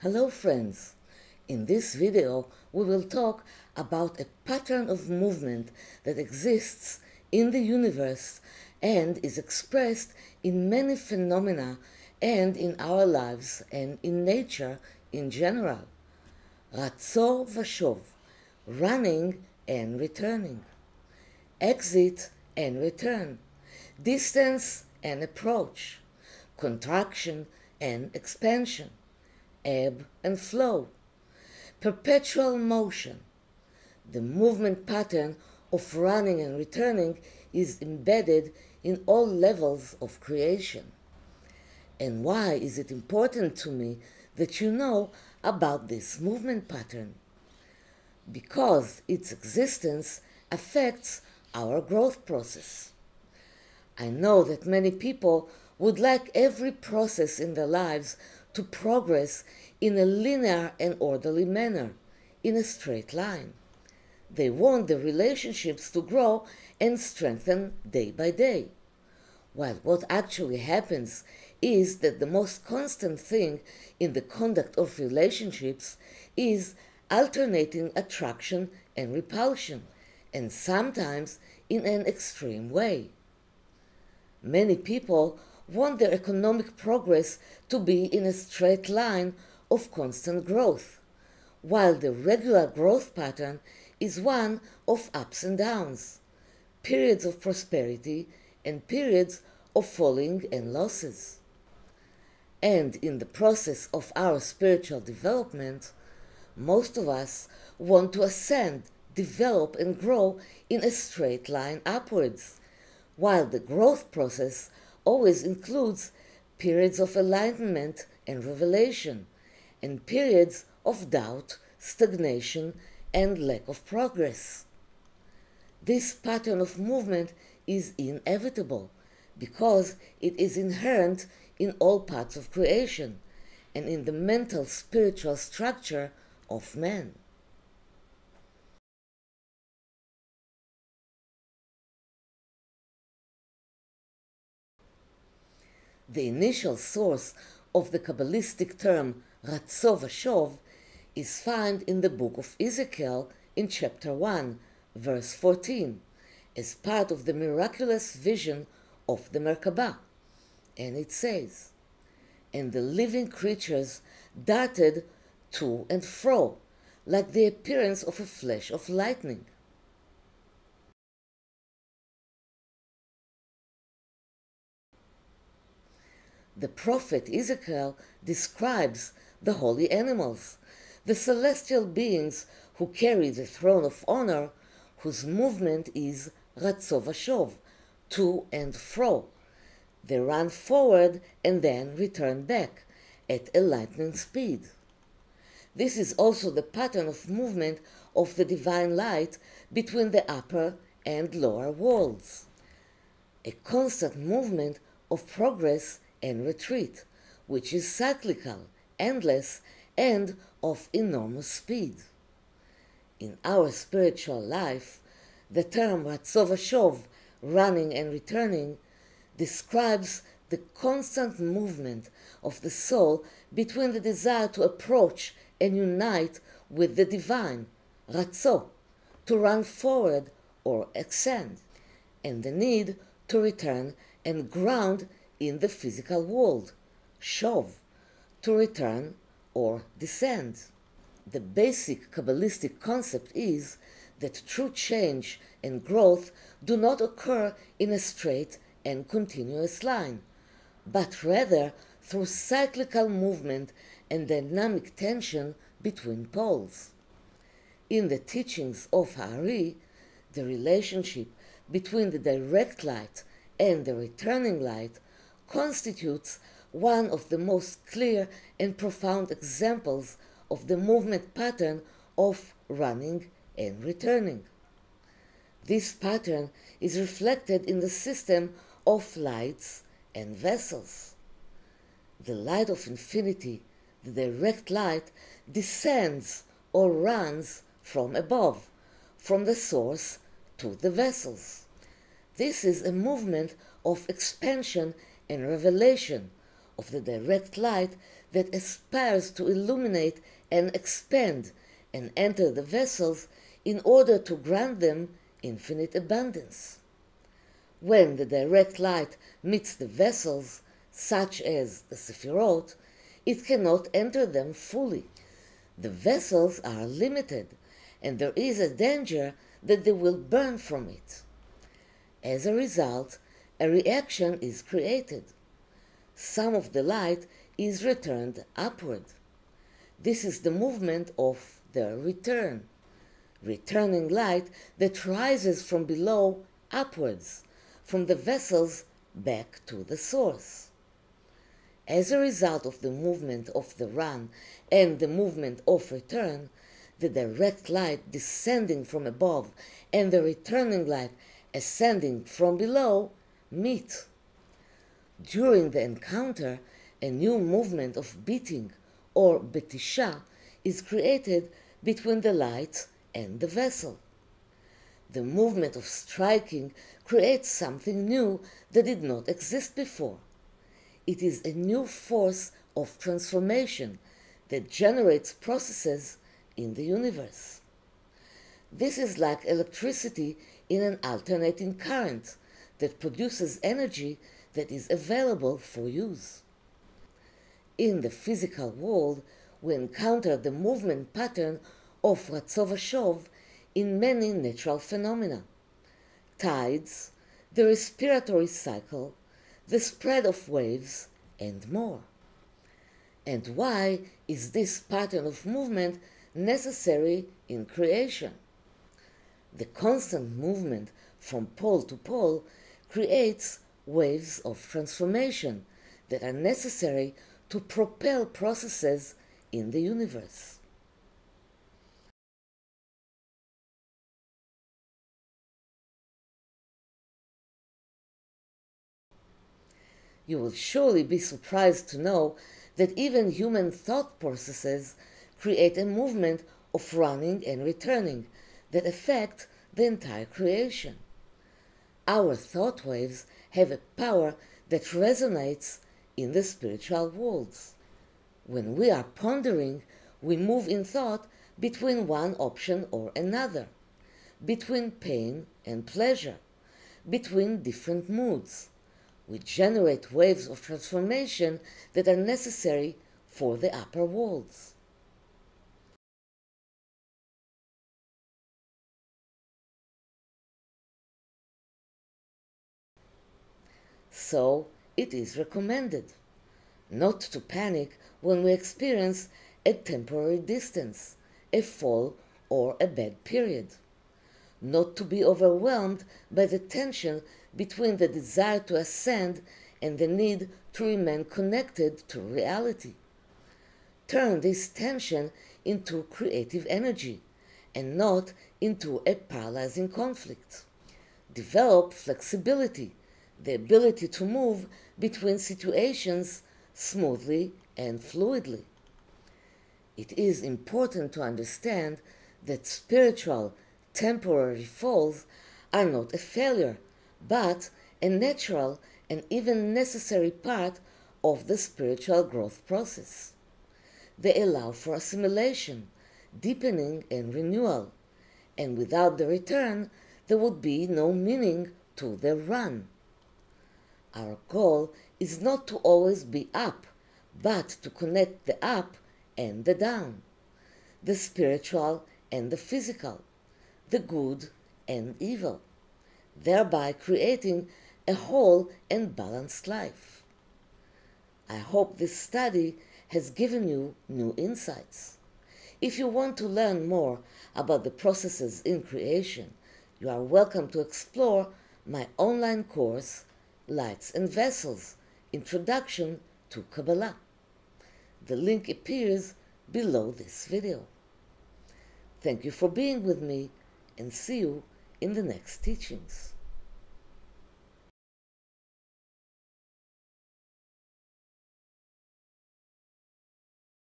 Hello friends! In this video we will talk about a pattern of movement that exists in the universe and is expressed in many phenomena and in our lives and in nature in general. Ratzo V'Shov, running and returning. Exit and return. Distance and approach. Contraction and expansion. Ebb and flow, perpetual motion. The movement pattern of running and returning is embedded in all levels of creation. And why is it important to me that you know about this movement pattern? Because its existence affects our growth process. I know that many people would like every process in their lives to progress in a linear and orderly manner, in a straight line. They want the relationships to grow and strengthen day by day. While what actually happens is that the most constant thing in the conduct of relationships is alternating attraction and repulsion, and sometimes in an extreme way. Many people want their economic progress to be in a straight line of constant growth, while the regular growth pattern is one of ups and downs, periods of prosperity and periods of falling and losses. And in the process of our spiritual development, most of us want to ascend, develop and grow in a straight line upwards, while the growth process always includes periods of enlightenment and revelation, and periods of doubt, stagnation, and lack of progress. This pattern of movement is inevitable because it is inherent in all parts of creation and in the mental spiritual structure of man. The initial source of the Kabbalistic term Ratzo V'Shov is found in the book of Ezekiel in chapter 1, verse 14, as part of the miraculous vision of the Merkabah. And it says, "And the living creatures darted to and fro, like the appearance of a flash of lightning." The prophet Ezekiel describes the holy animals, the celestial beings who carry the throne of honor, whose movement is Ratzo V'Shov, to and fro. They run forward and then return back at a lightning speed. This is also the pattern of movement of the divine light between the upper and lower worlds. A constant movement of progress and retreat, which is cyclical, endless, and of enormous speed. In our spiritual life, the term Ratzo V'Shov, running and returning, describes the constant movement of the soul between the desire to approach and unite with the divine, Ratzo, to run forward or ascend, and the need to return and ground in the physical world, Shov, to return or descend. The basic Kabbalistic concept is that true change and growth do not occur in a straight and continuous line, but rather through cyclical movement and dynamic tension between poles. In the teachings of Ha'ari, the relationship between the direct light and the returning light constitutes one of the most clear and profound examples of the movement pattern of running and returning. This pattern is reflected in the system of lights and vessels. The light of infinity, the direct light, descends or runs from above, from the source to the vessels. This is a movement of expansion and revelation of the direct light that aspires to illuminate and expand and enter the vessels in order to grant them infinite abundance. When the direct light meets the vessels, such as the Sephirot, it cannot enter them fully. The vessels are limited, and there is a danger that they will burn from it. As a result, a reaction is created. Some of the light is returned upward. This is the movement of the return, returning light that rises from below upwards, from the vessels back to the source. As a result of the movement of the run and the movement of return, the direct light descending from above and the returning light ascending from below meet. During the encounter, a new movement of beating, or betisha, is created between the light and the vessel. The movement of striking creates something new that did not exist before. It is a new force of transformation that generates processes in the universe. This is like electricity in an alternating current that produces energy that is available for use. In the physical world, we encounter the movement pattern of Ratzo V'Shov in many natural phenomena: tides, the respiratory cycle, the spread of waves, and more. And why is this pattern of movement necessary in creation? The constant movement from pole to pole creates waves of transformation that are necessary to propel processes in the universe. You will surely be surprised to know that even human thought processes create a movement of running and returning that affect the entire creation. Our thought waves have a power that resonates in the spiritual worlds. When we are pondering, we move in thought between one option or another, between pain and pleasure, between different moods. We generate waves of transformation that are necessary for the upper worlds. So, it is recommended not to panic when we experience a temporary distance, a fall, or a bad period. Not to be overwhelmed by the tension between the desire to ascend and the need to remain connected to reality. Turn this tension into creative energy and not into a paralyzing conflict. Develop flexibility, the ability to move between situations smoothly and fluidly. It is important to understand that spiritual temporary falls are not a failure, but a natural and even necessary part of the spiritual growth process. They allow for assimilation, deepening, and renewal, and without the return, there would be no meaning to the run. Our goal is not to always be up, but to connect the up and the down, the spiritual and the physical, the good and evil, thereby creating a whole and balanced life. I hope this study has given you new insights. If you want to learn more about the processes in creation, you are welcome to explore my online course, Lights and Vessels, Introduction to Kabbalah. The link appears below this video. Thank you for being with me, and see you in the next teachings.